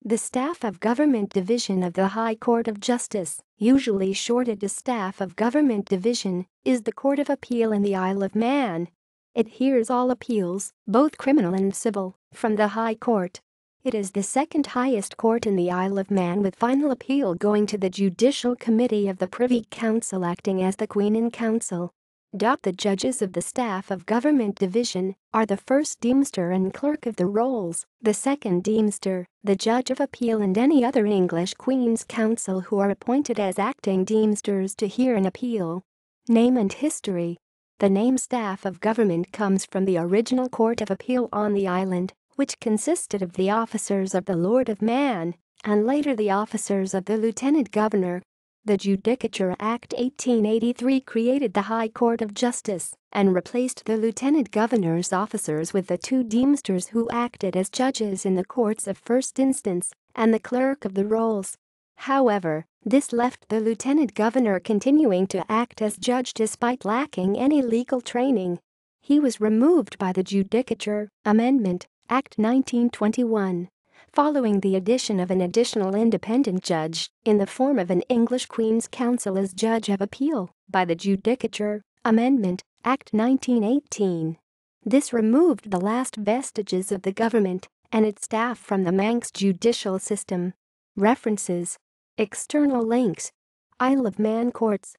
The Staff of Government Division of the High Court of Justice, usually shortened to Staff of Government Division, is the Court of Appeal in the Isle of Man. It hears all appeals, both criminal and civil, from the High Court. It is the second highest court in the Isle of Man, with final appeal going to the Judicial Committee of the Privy Council acting as the Queen in Counsel. The judges of the Staff of Government Division are the First Deemster and Clerk of the Rolls, the Second Deemster, the Judge of Appeal and any other English Queen's Counsel who are appointed as acting Deemsters to hear an appeal. Name and history. The name Staff of Government comes from the original Court of Appeal on the island, which consisted of the officers of the Lord of Man, and later the officers of the Lieutenant Governor. The Judicature Act 1883 created the High Court of Justice and replaced the Lieutenant Governor's officers with the two Deemsters who acted as judges in the courts of first instance and the Clerk of the Rolls. However, this left the Lieutenant Governor continuing to act as judge despite lacking any legal training. He was removed by the Judicature Amendment Act 1921. Following the addition of an additional independent judge in the form of an English Queen's Counsel as Judge of Appeal by the Judicature Amendment Act 1918. This removed the last vestiges of the government and its staff from the Manx judicial system. References. External links. Isle of Man Courts.